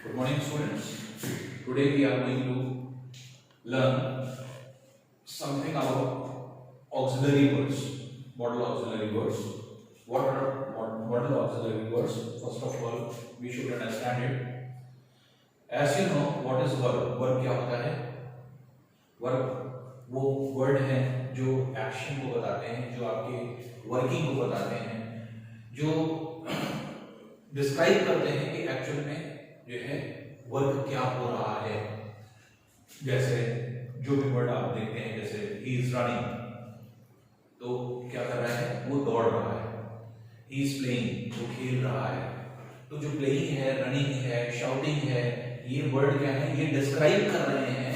Good morning, students. Today we are going to learn something about auxiliary words. Model auxiliary words. What are model auxiliary words? First of all, we should understand it. As you know, what is verb? Verb क्या होता है? Verb वो word है जो action को बताते हैं, जो आपके working को बताते हैं, जो डिस्क्राइब करते हैं कि एक्चुअल में जो है वर्क क्या हो रहा है। जैसे जो भी वर्ड आप देखते हैं, जैसे ही इज रनिंग, तो क्या कर रहा है? वो दौड़ रहा है। ही इज प्लेइंग, वो खेल रहा है। तो जो प्लेइंग है, रनिंग है, शाउटिंग है, ये वर्ड क्या है? ये डिस्क्राइब कर रहे हैं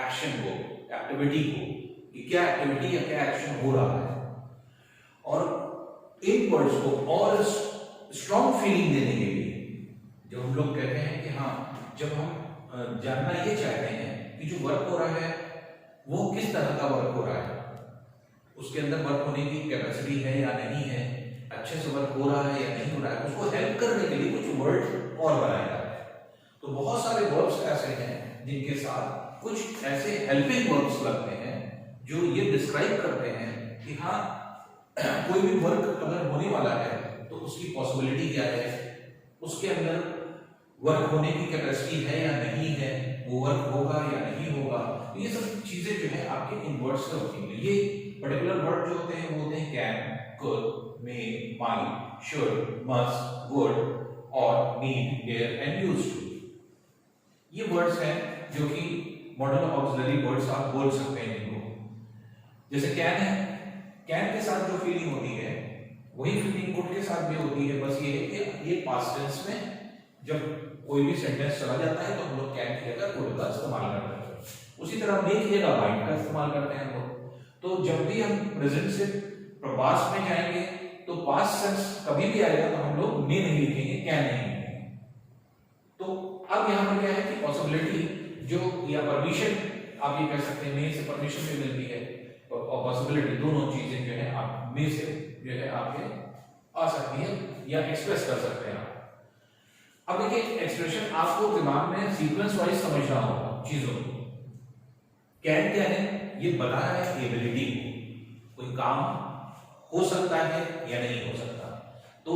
एक्शन को, एक्टिविटी को, कि क्या एक्टिविटी या क्या एक्शन हो रहा है। और इन वर्ड्स को और स्ट्रॉन्ग फीलिंग देने के लिए जो हम लोग कहते हैं कि हाँ, जब हम जानना ये चाहते हैं कि जो वर्क हो रहा है वो किस तरह का वर्क हो रहा है, उसके अंदर वर्क होने की कैपेसिटी है या नहीं है, अच्छे से वर्क हो रहा है या नहीं हो रहा है, उसको हेल्प करने के लिए कुछ वर्ड और बनाया जाता है। तो बहुत सारे वर्ब्स ऐसे हैं जिनके साथ कुछ ऐसे हेल्पिंग वर्ब्स लगते हैं जो ये डिस्क्राइब करते हैं कि हाँ, कोई भी वर्क अगर होने वाला है तो उसकी पॉसिबिलिटी क्या है, उसके अंदर वर्क होने की कैपेसिटी है या नहीं है, वो वर्क होगा या नहीं होगा। तो ये सब चीजें जो है आपके इन वर्ड्स में होती हैं। ये पर्टिकुलर वर्ड जो होते हैं वो होते हैं can, could, may, might, should, must, would और need, dare and used to. ये वर्ड्स हैं जो कि मॉडल ऑक्सिलरी वर्ड्स आप बोल सकते हैं इनको। जैसे कैन है, कैन के साथ जो फीलिंग होती है वही फीलिंग कुड के साथ भी होती है। बस ये है कि ये पास्ट टेंस में जब कोई भी सेंटेंस चला जाता है तो हम लोग कैन की जगह कुड का इस्तेमाल करते हैं। उसी तरह मे की जगह माइट का इस्तेमाल करते हैं हम लोग। तो जब भी हम प्रेजेंट से पास्ट में जाएंगे तो पास्ट टेंस कभी भी आएगा तो हम लोग मे नहीं लिखेंगे, कैन नहीं लिखेंगे। तो अब यहाँ पर क्या है कि पॉसिबिलिटी जो या परमिशन, आप ये कह सकते हैं मे से परमिशन भी मिलती है और पॉसिबिलिटी, दोनों चीजें जो है आप मे से जो है आपके आ सकती है या एक्सप्रेस कर सकते हैं आप। अब देखिए, एक्सप्रेशन आपको दिमाग में सीक्वेंस वाइज समझना होगा चीजों को। कैन क्या है? ये बता रहा है एबिलिटी को, कोई काम हो सकता है या नहीं हो सकता। तो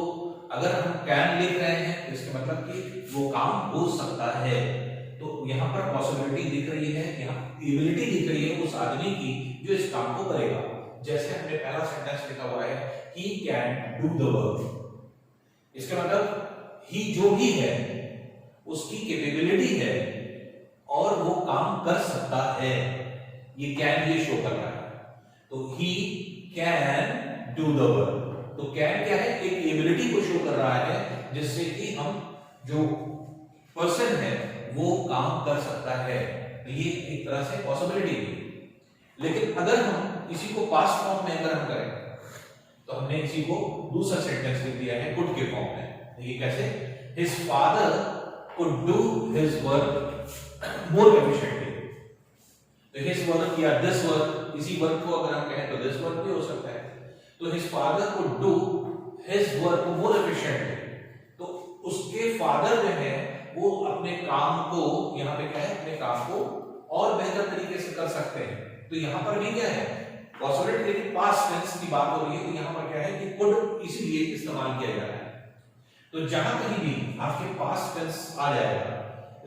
अगर हम कैन लिख रहे हैं तो इसका मतलब कि वो काम हो सकता है। तो यहाँ पर पॉसिबिलिटी दिख रही है, यहाँ एबिलिटी दिख रही है उस आदमी की जो इस काम को करेगा। जैसे हमने पहला सेंटेंस लिखा हुआ है, he can do the work. इसका मतलब ही जो भी है उसकी कैपेबिलिटी है और वो काम कर सकता है। ये कैन ये शो कर रहा है। तो he can do the work. तो कैन क्या है? एक एबिलिटी को शो कर रहा है जिससे कि हम जो पर्सन है वो काम कर सकता है। तो ये एक तरह से पॉसिबिलिटी है। लेकिन अगर हम इसी को पास्ट फॉर्म में अगर हम करें तो हमने इसी को दूसरा सेंटेंस लिख दिया है कुड के फॉर्म में। ये कैसे? His father could do his work more efficiently। तो his work या this work, इसी वर्क को अगर हम कहें तो this work भी हो सकता है। तो his father could do his work more efficiently। तो उसके फादर जो है वो अपने काम को, यहाँ पे क्या है, अपने काम को और बेहतर तरीके से कर सकते हैं। तो यहाँ पर भी क्या है? पॉसिबिलिटी, लेकिन पास्ट टेंस की बात हो रही है। तो यहाँ पर क्या है कि कुड इसीलिए इस्तेमाल किया जा रहा है। तो जहां कहीं भी आपके पास्ट टेंस आ जाएगा,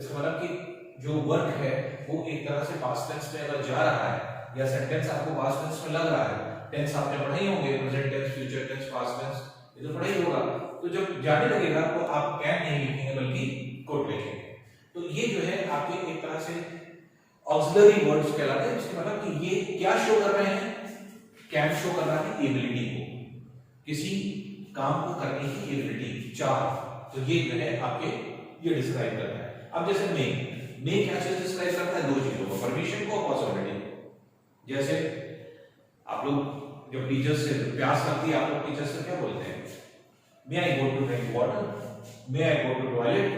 इसका मतलब कि जो वर्क है वो एक तरह से पास्ट टेंस में अगर जा रहा है या सेंटेंस आपको पास्ट टेंस में लग रहा है, टेंस आपने पढ़े ही होंगे, present tense, future tense, past tense, ये तो पढ़ा ही होगा। तो जब जाने लगेगा तो आप कैन नहीं लिखेंगे बल्कि कुड लिखेंगे। तो ये जो है आपके एक तरह से ऑक्सिलरी वर्ड्स कहलाते हैं। इसका मतलब कि ये क्या शो कर रहे हैं? कैन शो कर रहा है एबिलिटी को, किसी काम को करने की एबिलिटी, चाह। तो ये जो है आपके ये डिस्क्राइब करता है। अब जैसे मे क्या चीज डिस्क्राइब करता है? दो चीजों को, परमिशन को और पॉसिबिलिटी को। जैसे आप लोग जब टीचर्स से प्यास लगती है, आप लोग टीचर्स से क्या बोलते हैं? May I go to drink water, may I go to toilet,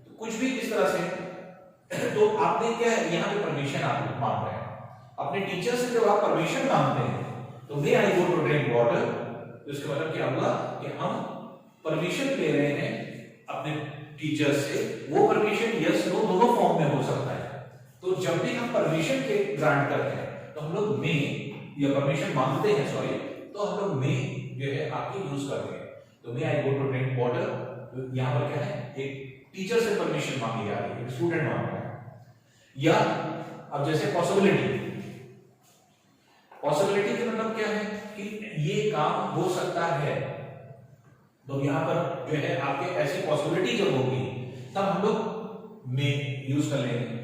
तो कुछ भी इस तरह से। तो आपने क्या है, यहाँ पे परमिशन आप मांग रहे हैं अपने टीचर से। जब आप परमिशन मांगते हैं तो मे I go to drink water, तो इसका मतलब क्या हुआ कि हम परमिशन ले रहे हैं अपने टीचर से, वो परमिशन यस नो दोनों फॉर्म में हो सकता है। तो जब भी हम परमिशन के ग्रांट करते हैं तो हम लोग मे या परमिशन मांगते हैं, सॉरी, तो हम लोग मे जो है आपकी यूज करते हैं। तो मे I go to drink water, तो यहां पर क्या है, एक टीचर से परमिशन मांगी जा रही है, एक स्टूडेंट मांग रहा है। या अब जैसे पॉसिबिलिटी के मतलब क्या है कि ये काम हो सकता है, तो यहां पर जो है आपके ऐसी पॉसिबिलिटी जब होगी तब हम लोग मे यूज कर लेंगे।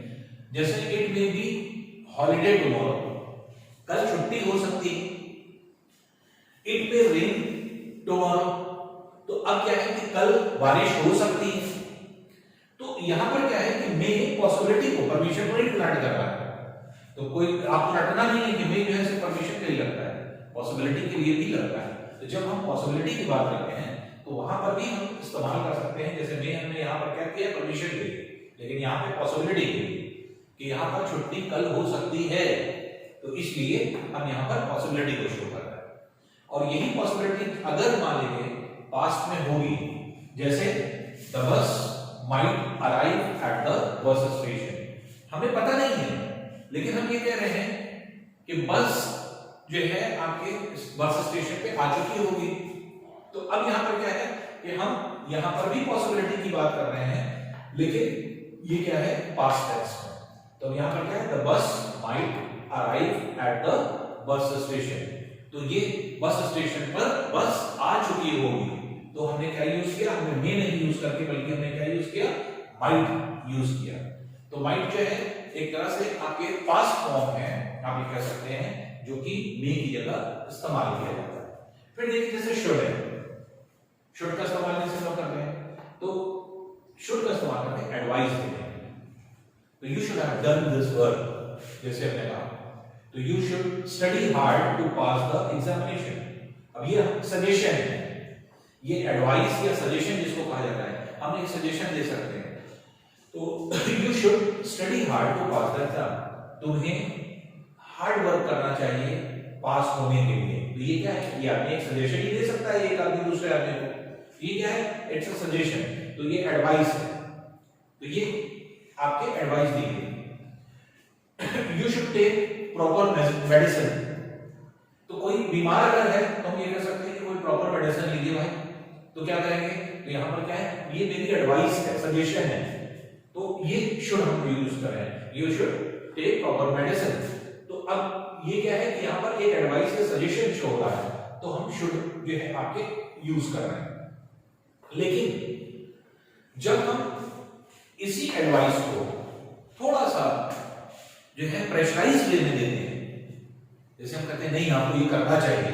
जैसे it may be holiday tomorrow, कल छुट्टी हो सकती है। इट मे रेन टुमारो, तो अब क्या है कि कल बारिश हो सकती है। तो यहां पर क्या है कि मे पॉसिबिलिटी को, परमिशन को नहीं ग्रांट कर रहा है। तो कोई आपको रटना नहीं है कि मे जो है सिर्फ परमिशन के लिए लगता है, पॉसिबिलिटी के लिए भी लगता है। तो जब हम पॉसिबिलिटी की बात करते हैं तो वहां पर भी हम इस्तेमाल कर सकते हैं। जैसे मे हमने यहां पर क्या किया, परमिशन के लिए, लेकिन यहां पे पॉसिबिलिटी के लिए कि यहां पर छुट्टी कल हो सकती है, तो इसलिए हम यहां पर पॉसिबिलिटी को शो कर रहे हैं। और यही पॉसिबिलिटी अगर मान लीजिए पास्ट में होगी, जैसे the bus might arrive at the bus station, हमें पता नहीं है, लेकिन हम ये कह रहे हैं कि बस जो है आपके बस स्टेशन पे आ चुकी होगी। तो अब यहां पर क्या है कि हम यहां पर भी पॉसिबिलिटी की बात कर रहे हैं, लेकिन ये क्या है, पास्ट टेंस में। तो यहां पर क्या है, the bus might arrive at the bus station, तो ये बस स्टेशन पर बस आ चुकी होगी। तो हमने क्या यूज किया, हमने मे नहीं यूज करके बल्कि हमने क्या यूज किया, माइट यूज किया। तो माइट जो है एक तरह से आपके पास्ट फॉर्म है, आप ये कह सकते हैं, जो कि मे की जगह इस्तेमाल किया जाता है। फिर देखिए जैसे शुड है, शुड का इस्तेमाल जैसे लोग करते हैं, तो शुड का इस्तेमाल करते हैं एडवाइस देने के लिए। तो you should have done this work, जैसे हमने कहा, तो you should study hard to pass the examination. अब ये सजेशन है, ये एडवाइस या सजेशन जिसको कहा जाता है, हम एक सजेशन दे सकते हैं। तो you should study hard to pass the exam, तुम्हें हार्ड वर्क करना चाहिए पास होने के लिए। तो ये क्या है, ये आदमी एक सजेशन ही दे सकता है एक आदमी दूसरे आदमी को, ये क्या है, इट्स अ सजेशन। तो ये एडवाइस है, तो ये आपके एडवाइस दी गई। You should take proper medicine, तो कोई बीमार अगर है तो हम ये कह सकते हैं कि कोई प्रॉपर मेडिसिन लीजिए भाई। तो क्या करेंगे, तो यहां पर क्या है, ये मेरी एडवाइस है, सजेशन है, तो ये शुड हम यूज कर रहे हैं, you should take proper medicine. तो अब ये क्या है कि यहां पर एक एडवाइस या सजेशन शो हो रहा है, तो हम शुड जो है आपके यूज कर रहे हैं। लेकिन जब हम इसी एडवाइस को थोड़ा सा जो है प्रेशराइज लेने देते हैं, जैसे हम कहते हैं नहीं आपको ये करना चाहिए,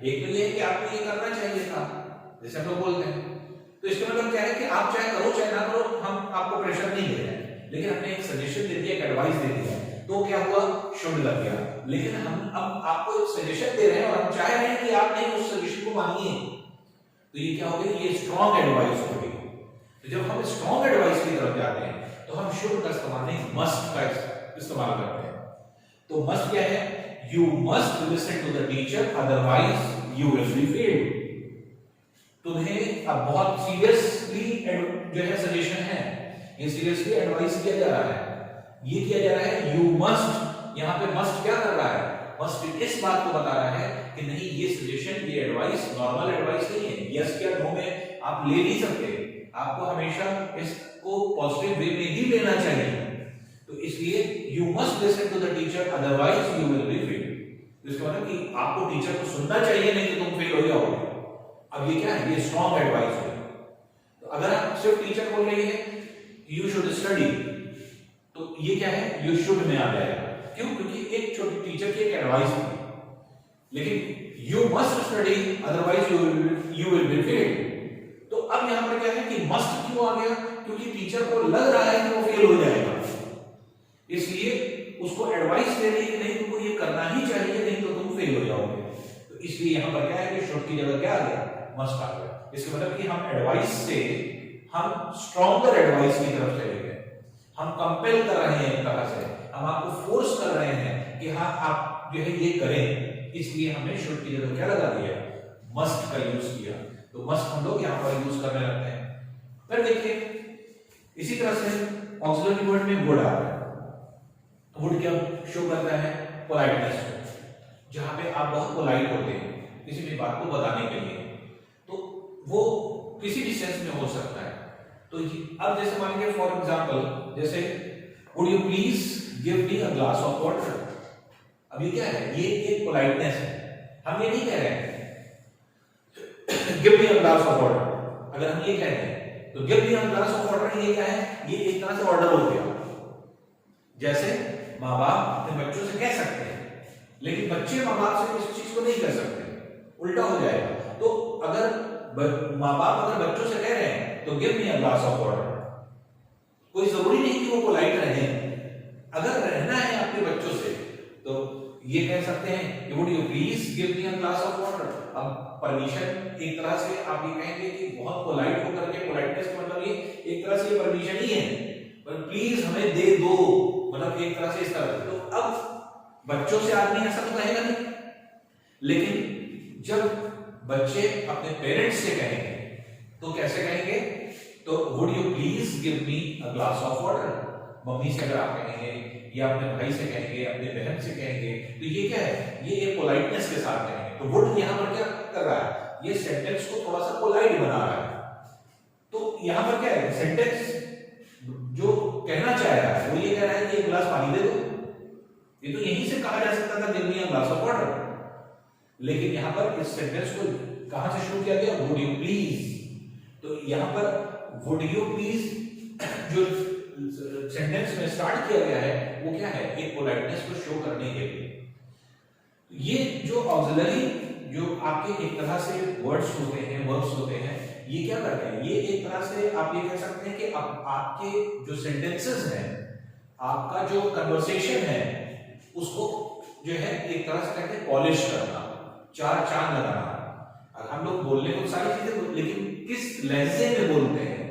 एक तो ये है कि आपको ये करना चाहिए था, जैसे हम लोग बोलते हैं, तो इसका मतलब क्या है कि आप चाहे करो चाहे ना करो, हम आपको प्रेशर नहीं दे रहे हैं, लेकिन हमने एक सजेशन दे दिया, एक एडवाइस दे दिया, तो क्या हुआ, शुड लग गया। लेकिन हम अब आपको एक सजेशन दे रहे हैं और हम चाह रहे हैं कि आप नहीं उस सजेशन को मानिए, तो ये क्या हो गया, ये स्ट्रॉन्ग एडवाइस हो गई। तो जब हम स्ट्रॉन्ग एडवाइस की तरफ जाते हैं तो हम शुड का इस्तेमाल नहीं, मस्ट का इस्तेमाल करते हैं। तो मस्ट क्या है, you must listen to the teacher otherwise you will be failed. तुम्हें अब बहुत सीरियसली जो है सजेशन है, ये सीरियसली एडवाइस किया जा रहा है, ये किया जा रहा है, यू मस्ट। यहां पे मस्ट क्या कर रहा है, मस्ट इस बात को बता रहा है कि नहीं ये सजेशन, ये एडवाइस नॉर्मल एडवाइस नहीं है, यस या नो में आप ले नहीं सकते, आपको हमेशा इसको पॉजिटिव वे में ही लेना चाहिए। तो इसलिए you must listen to the teacher otherwise you will be fail. इसका मतलब कि आपको टीचर को सुनना चाहिए, नहीं तो तुम फेल हो जाओगे। अब ये क्या है, ये स्ट्रॉन्ग एडवाइस है। तो अगर आप सिर्फ टीचर बोल रही है यू शुड स्टडी, तो ये क्या है, यू शुड में आ जाएगा। क्यों, क्योंकि एक छोटी टीचर की एक एडवाइस थी, लेकिन you must study otherwise you will be fail. तो अब यहां पर क्या है कि मस्ट क्यों आ गया, क्योंकि टीचर को लग रहा है कि वो फेल हो जाएगा, इसलिए उसको एडवाइस दे रही है कि नहीं तुमको ये करना ही चाहिए, नहीं तो तुम फेल हो जाओगे। तो इसलिए यहां पर क्या है कि शुड की जगह क्या आ गया, मस्ट आ गया। इसका मतलब कि हम एडवाइस से हम स्ट्रॉन्गर एडवाइस की तरफ चले गए, हम कंपेल कर रहे हैं एक तरह से, हम आपको फोर्स कर रहे हैं कि हाँ आप जो है ये करें, इसलिए हमने शुड की जगह क्या लगा दिया, मस्ट का यूज किया। तो मस्ट हम लोग यहाँ पर यूज करने लगते हैं। फिर देखिए इसी तरह से ऑक्सिलरी वर्ड में वुड आ रहा है, वुड क्या शो करता है? पोलाइटनेस को, जहां पे आप बहुत पोलाइट होते हैं किसी भी बात को बताने के लिए, तो वो किसी भी सेंस में हो सकता है। तो अब जैसे मान लीजिए फॉर एग्जांपल, जैसे would you please give me a glass of water. अब ये क्या है? ये एक पोलाइटनेस है। हम ये नहीं कह रहे हैं give me a glass of water. अगर हम ये कहते हैं तो give me a glass of water, ये क्या है? ये एक तरह से ऑर्डर हो गया। जैसे माँ बाप अपने बच्चों से कह सकते हैं, लेकिन बच्चे माँ बाप से इस चीज को नहीं कर सकते, उल्टा हो जाएगा। तो अगर माँ बाप अगर बच्चों से कह रहे हैं तो give me a glass of water, कोई जरूरी नहीं कि वो पोलाइट रहे। अगर रहना है अपने बच्चों से तो ये कह सकते हैं कि would you please give me a glass of water. अब परमिशन एक तरह से आप ये कहेंगे कि बहुत पोलाइट होकर के, पोलाइटनेस का मतलब ये एक तरह से ये परमिशन ही है, पर प्लीज हमें दे दो, मतलब एक तरह से इस तरह से। तो अब बच्चों से आदमी ऐसा तो कहेगा नहीं, लेकिन जब बच्चे अपने पेरेंट्स से कहेंगे तो कैसे कहेंगे? तो would you please give me a glass of water. Mummy से अगर आप कहेंगे या अपने भाई से कहेंगे, अपने बहन से कहेंगे, तो ये क्या है? ये एक पोलाइटनेस के साथ कहेंगे। तो वुड यहां पर क्या कर रहा है? ये सेंटेंस को थोड़ा सा पोलाइट बना रहा है। तो यहां पर क्या है? सेंटेंस जो कहना चाह रहा है वो ये कह रहा है कि एक गिलास पानी दे दो। ये तो यहीं से कहा जा सकता था give me a glass of water, लेकिन यहां पर इस सेंटेंस को कहां से शुरू किया गया? Would you please. तो यहां पर वुड यू प्लीज जो सेंटेंस में स्टार्ट किया गया है वो क्या है? एक पोलाइटनेस को शो करने के लिए। ये जो ऑक्सिलरी जो आपके एक तरह से वर्ड्स होते हैं, वर्ब्स होते हैं, ये क्या करते हैं? ये एक तरह से आप ये कह सकते हैं कि आपके जो सेंटेंसेस हैं, आपका जो कन्वर्सेशन है, उसको जो है एक तरह से कहते हैं पॉलिश करना, चार चांद लगाना। हम लोग बोलने को सारी चीजें, लेकिन किस लहजे में बोलते हैं,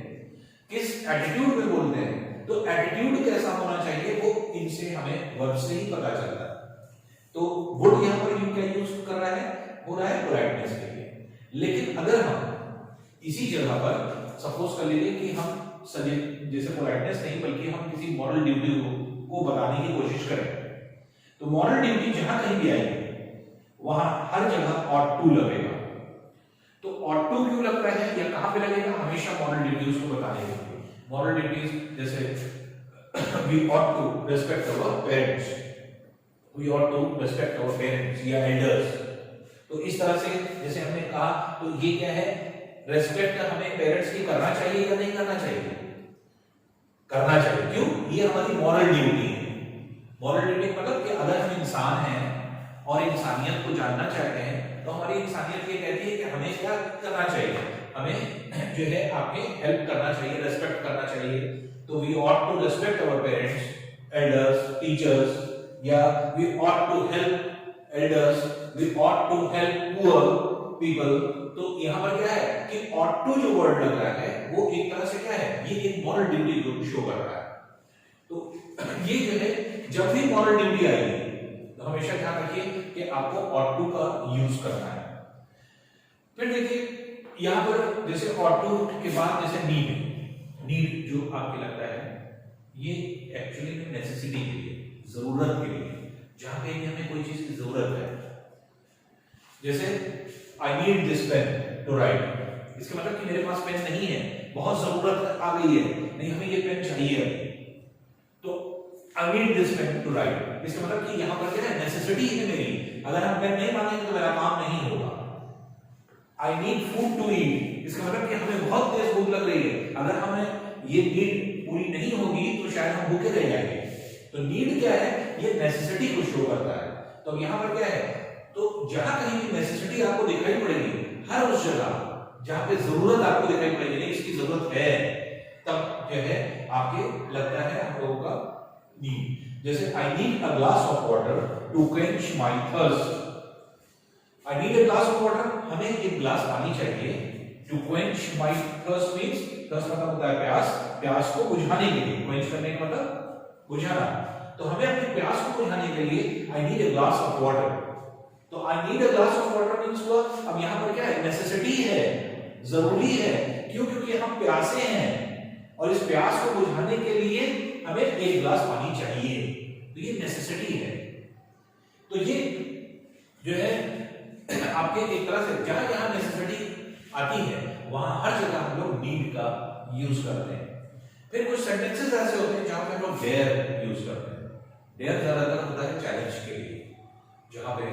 किस एटीट्यूड में बोलते हैं, तो एटीट्यूड कैसा होना चाहिए वो इनसे हमें वर्ब से ही पता चलता है। तो वुड यहां पर यू क्या यूज कर रहा है? हो रहा है पोलाइटनेस के लिए। लेकिन अगर हम इसी जगह पर सपोज कर लीजिए कि हम जैसे पोलाइटनेस नहीं बल्कि हम किसी मॉरल ड्यूटी को बताने की कोशिश करें, तो मॉरल ड्यूटी जहां कहीं भी आएगी वहां हर जगह ऑट टू लगेगा। तो ऑट टू क्यों लग रहा है या कहां पे लगेगा? हमेशा मॉरल ड्यूटीज को बताने के लिए। मॉरल ड्यूटीज जैसे we ought to respect our parents, we ought to respect our parents या एल्डर्स। तो इस तरह से जैसे हमने कहा, तो ये क्या है? रेस्पेक्ट हमें पेरेंट्स की करना चाहिए या नहीं करना चाहिए? करना चाहिए। क्यों? ये हमारी मॉरल ड्यूटी है। मॉरल ड्यूटी मतलब कि अगर हम इंसान हैं और इंसानियत को जानना चाहते हैं तो हमारी इंसानियत ये कहती है कि हमें क्या करना चाहिए? हमें जो है आपके हेल्प करना चाहिए, रेस्पेक्ट करना चाहिए। तो we ought to respect our parents, elders, teachers, या we ought to help elders, we ought to help poor people. तो यहां पर क्या है कि ऑट टू जो वर्ड लग रहा है वो एक तरह से क्या है? ये एक मॉरल ड्यूटी को शो कर रहा है। तो ये जो है जब भी मॉरल ड्यूटी आएगी तो हमेशा ध्यान रखिए कि आपको ऑट टू का यूज करना है। फिर देखिए यहां पर जैसे ऑट टू के बाद जैसे नीड जो आपके लगता है ये एक्चुअली में नेसेसिटी के लिए, जरूरत के लिए, जहां पे हमें कोई चीज की जरूरत है। जैसे I need this pen to write, इसका मतलब कि मेरे पास पेन नहीं है, बहुत जरूरत आ गई है, नहीं हमें ये पेन चाहिए। तो I need this pen to write, इसका मतलब कि यहां पर क्या है? नेसेसिटी है मेरी, अगर हम पेन नहीं मांगेंगे तो मेरा काम नहीं होगा। I need food to eat, इसका मतलब कि हमें बहुत तेज भूख लग रही है, अगर हमें ये नीड पूरी नहीं होगी तो शायद हम भूखे रह जाएंगे। तो नीड क्या है? ये नेसेसिटी को शो करता है। तो यहां पर क्या है? तो जहां कहीं भी नेसेसिटी आपको दिखाई पड़ेगी, हर उस जगह जहां पे जरूरत आपको दिखाई पड़ेगी, नहीं इसकी जरूरत है, तब जो है आपके लगता है हम लोगों का नीड। जैसे I need a glass of water to quench my thirst, I need a glass of water, हमें एक ग्लास पानी चाहिए। To quench my thirst means, thirst मतलब होता है प्यास, प्यास को बुझाने के लिए, क्वेंच करने का मतलब बुझाना। तो हमें अपनी प्यास को बुझाने के लिए I need a glass of water. तो I need a glass of water means हुआ, अब यहां पर क्या है? नेसेसिटी है, जरूरी है। क्यों? क्योंकि हम प्यासे हैं और इस प्यास को बुझाने के लिए हमें 1 गिलास पानी चाहिए, तो ये नेसेसिटी है। तो ये जो है आपके एक तरह से जहां जहां नेसेसिटी आती है वहां हर जगह हम लोग नीड का यूज करते हैं। फिर कुछ सेंटेंसेस ऐसे होते हैं जहां पे हम लोग डेयर यूज करते हैं। डेयर ज्यादातर होता है चैलेंज के लिए, जहां पे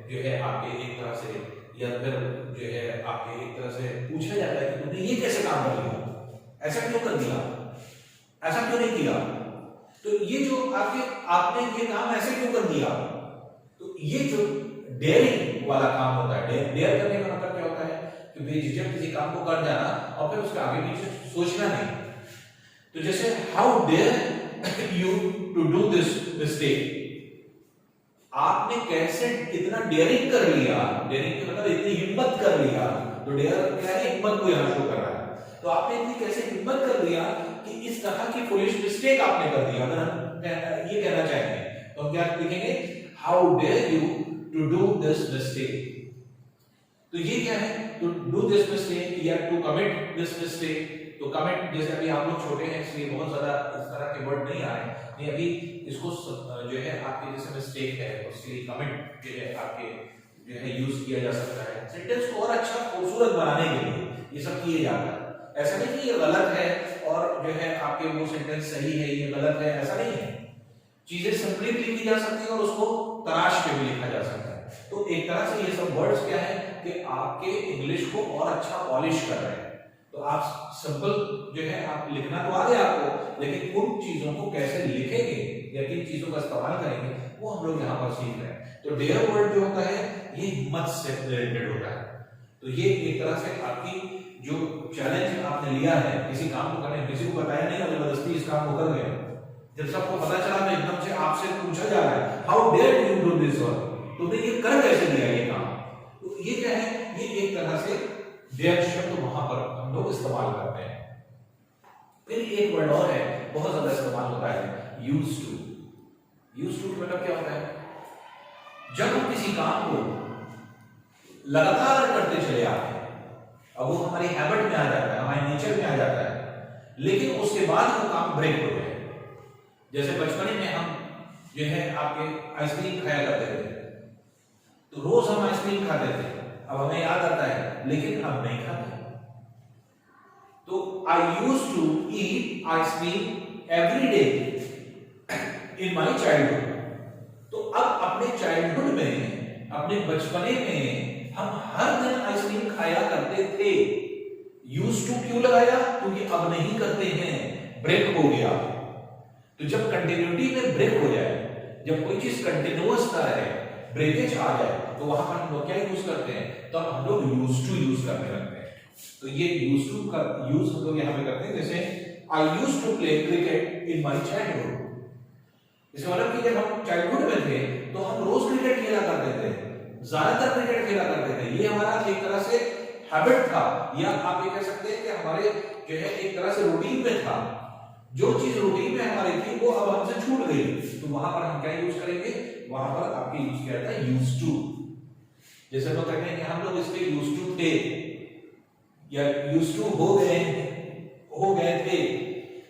जो है आपके एक तरह से या फिर जो है आपके एक तरह से पूछा जाता है कि तुमने ये कैसे काम कर लिया, ऐसा क्यों कर दिया, ऐसा क्यों नहीं किया, तो ये जो आपने ये काम ऐसे क्यों कर दिया। तो ये जो डेयरिंग वाला काम होता है, डेयर करने का मतलब क्या होता है कि बेझिझक किसी काम को कर जाना और फिर उसके आगे पीछे सोचना नहीं। तो जैसे how dare you to do this mistake, आपने कैसे इतना डेयरिंग कर लिया, डेयरिंग का मतलब इतनी हिम्मत कर लिया, तो डेयर क्या है, हिम्मत को यहां शो कर रहा है। तो आपने इतनी कैसे हिम्मत कर लिया कि इस तरह की फुलिश मिस्टेक आपने कर दिया। अगर हम ये कहना चाहेंगे तो हम क्या लिखेंगे, how dare you to do this mistake. तो ये क्या है, टू डू दिस मिस्टेक या टू कमिट दिस मिस्टेक। तो कमिट, जैसे अभी आप लोग छोटे हैं इसलिए बहुत ज्यादा इस तरह के वर्ड नहीं आ रहे हैं, नहीं अभी इसको जो है आपके जैसे मिस्टेक है उसके लिए कमिट जो है आपके जो है यूज किया जा सकता है। सेंटेंस को और अच्छा खूबसूरत बनाने के लिए ये सब किए जाता है। ऐसा नहीं कि ये गलत है और जो है आपके वो सेंटेंस सही है ये गलत है, ऐसा नहीं है। चीजें सिंपली लिखी जा सकती है और उसको तराश के भी लिखा जा सकता है। तो एक तरह से ये सब वर्ड्स क्या है कि आपके इंग्लिश को और अच्छा पॉलिश कर रहे हैं। तो आप सिंपल जो है आप लिखना तो आ गया आपको, लेकिन उन चीजों को कैसे लिखेंगे या किन चीजों का इस्तेमाल करेंगे वो हम लोग यहाँ पर सीख रहे हैं। तो डेयर वर्ड जो होता है ये हिम्मत से रिलेटेड होता है। तो ये एक तरह से आपकी जो चैलेंज आपने लिया है किसी काम को करने, किसी को बताया नहीं और जबरदस्ती इस काम को कर गए, जब सबको पता चला तो एकदम से आपसे पूछा जा रहा है how dare you do this work, तुमने ये कर कैसे दिया ये काम। तो ये क्या है, ये एक तरह से डेयर शब्द वहां पर हम लोग इस्तेमाल करते हैं। फिर एक वर्ड और है बहुत ज्यादा इस्तेमाल होता है, यूज टू। यूज टू मतलब क्या होता है, जब हम किसी काम को लगातार करते चले आते हैं, अब वो हमारी हैबिट में आ जाता है, हमारे नेचर में आ जाता है, लेकिन उसके बाद वो काम ब्रेक हो जाए। जैसे बचपन में हम जो है आपके आइसक्रीम खाया करते थे, तो रोज हम आइसक्रीम खाते थे, अब हमें याद आता है लेकिन अब नहीं खाते। तो I use to eat ice cream every day in my childhood. तो अब अपने चाइल्डहुड में, अपने बचपने में हम हर दिन आइसक्रीम खाया करते थे। यूज टू क्यों लगाया, क्योंकि अब नहीं करते हैं, ब्रेक हो गया। तो जब कंटिन्यूटी में ब्रेक हो जाए, जब कोई चीज कंटिन्यूअस ना रहे, ब्रेकेज आ जाए, तो वहां पर हम लोग क्या यूज करते हैं, तब हम लोग यूज टू यूज करने लगते हैं। तो ये यूज टू का यूज हम लोग यहां पे करते हैं। जैसे I use to play cricket in my childhood, इसका मतलब कि जब हम चाइल्डहुड में थे तो हम रोज क्रिकेट खेला करते थे, ज्यादातर क्रिकेट खेला करते थे। ये हमारा एक तरह से हैबिट था, या आप ये कह सकते हैं कि हमारे जो है एक तरह से रूटीन में था। जो चीज रूटीन में हमारी थी वो अब हमसे छूट गई, तो वहां पर हम क्या यूज करेंगे, वहां पर आपके यूज किया जाता है यूज टू। जैसे लोग कहते हैं कि हम लोग इसके यूज टू थे या यूज टू हो गए थे।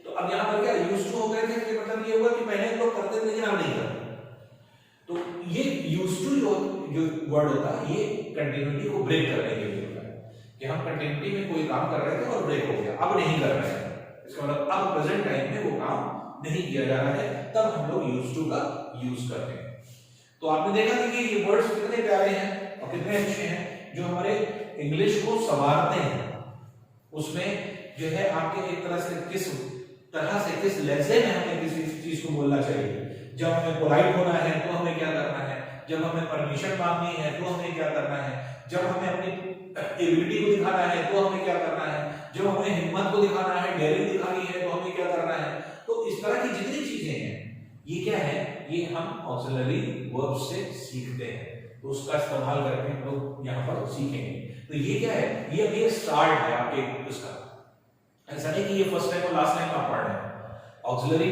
तो अब यहां पर क्या यूज टू हो गए थे, मतलब ये हुआ कि पहले लोग करते थे लेकिन अब नहीं करते। तो ये यूज टू जो वर्ड होता है ये कंटिन्यूटी को ब्रेक करने के लिए होता है, कि हम कंटिन्यूटी में कोई काम कर रहे थे और ब्रेक हो गया, अब नहीं कर रहे हैं। इसका मतलब अब प्रेजेंट टाइम में वो काम नहीं किया जा रहा है, तब हम लोग यूज टू का यूज करते हैं। तो आपने देखा कि ये वर्ड्स कितने प्यारे हैं और कितने अच्छे हैं, जो हमारे इंग्लिश को संवारते हैं। उसमें जो है आपके एक तरह से किस तरह से, किस लहजे में हमें किसी चीज को बोलना चाहिए। जब हमें पोलाइट होना है तो हमें क्या करना है, जब हमें परमिशन मांगनी है तो हमें क्या करना है, जब हमें अपनी एबिलिटी को दिखाना है तो हमें क्या करना है, जब हमें हिम्मत को दिखाना है, डेयरिंग दिखानी है तो हमें क्या करना है। तो इस तरह की जितनी चीजें हैं ये क्या है, ये हम ऑक्सिलरी वर्ब से सीखते हैं, तो उसका इस्तेमाल करके हम लोग यहाँ पर सीखेंगे। तो ये क्या है, ये अभी स्टार्ट है आपके इसका, ऐसा नहीं कि ये फर्स्ट टाइम और लास्ट टाइम आप पढ़ रहे हैं। ऑक्सिलरी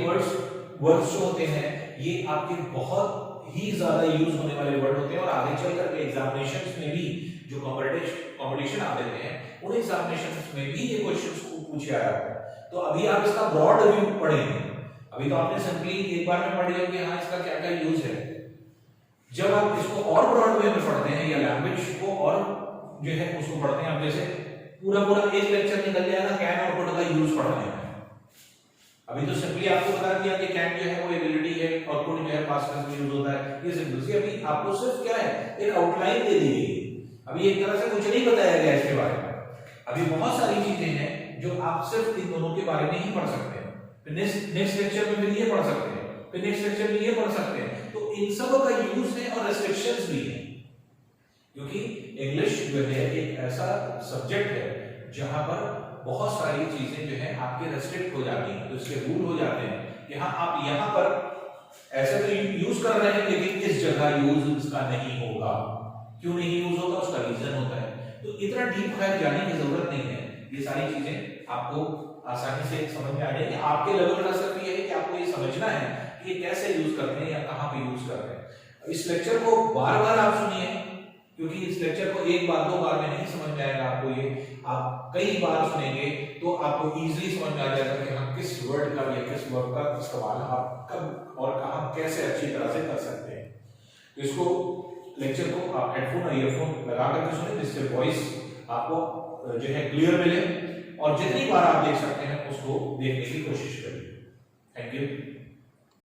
वर्ड्स जो होते हैं ये आपके बहुत ही ज्यादा यूज होने वाले वर्ड होते हैं, और आगे चल करके एग्जामिनेशंस में भी जो कंपटीशन आप देते हैं उन एग्जामिनेशंस में भी ये क्वेश्चंस को पूछे आया है। तो तो अभी आप इसका ब्रॉड रिव्यू पढ़ेंगे। अभी तो आपने सिंपली एक बार में पढ़ लिया कि हाँ इसका क्या क्या यूज है। जब आप इसको और ब्रॉड वे में पढ़ते हैं या लैंग्वेज को और जो है उसको पढ़ते हैं, आप जैसे पूरा पूरा एक लेक्चर निकल जाएगा कैन और पुट का यूज पढ़ने में। अभी तो सिंपली आपको बता दिया कि कैन जो है वो एबिलिटी है और पुट जो है पास्ट टेंस में यूज होता है, ये सिंपल सी। अभी आपको सिर्फ क्या है एक आउटलाइन दे दी गई, अभी एक तरह से कुछ नहीं बताया गया इसके बारे में। अभी बहुत सारी चीजें हैं जो आप सिर्फ इन दोनों के बारे में ही पढ़ सकते हैं, फिर नेक्स्ट लेक्चर में फिर ये पढ़ सकते हैं, फिर नेक्स्ट लेक्चर में ये पढ़ सकते हैं। तो इन सब का यूज है और रेस्ट्रिक्शंस भी है, क्योंकि इंग्लिश जो है एक ऐसा सब्जेक्ट है जहां पर बहुत सारी चीजें जो है आपके रेस्ट्रिक्ट हो जाती हैं, तो इसके रूल हो जाते हैं कि हाँ आप यहाँ पर ऐसे तो यूज कर रहे हैं लेकिन इस जगह यूज इसका नहीं होगा। क्यों नहीं यूज होगा उसका रीजन होता है। तो इतना डीप खैर जाने की जरूरत नहीं है, ये सारी चीजें आपको आसानी से समझ में आ जाएगी। आपके लेवल का सिर्फ ये है कि आपको ये समझना है कि ये कैसे यूज करते हैं या कहाँ पे यूज करते हैं। इस लेक्चर को बार बार आप सुनिए, क्योंकि इस लेक्चर को एक बार दो बार में नहीं समझ में आएगा आपको, ये आप कई बार सुनेंगे तो आपको इजीली समझ में आ जाएगा कि हम किस वर्ड का या किस वर्ड का इस्तेमाल आप कब और कहां कैसे अच्छी तरह से कर सकते हैं। तो इसको लेक्चर को आप हेडफोन और ईयरफोन लगा करके सुने, जिससे वॉइस आपको जो है क्लियर मिले, और जितनी बार आप देख सकते हैं उसको देखने की कोशिश करिए। Thank you.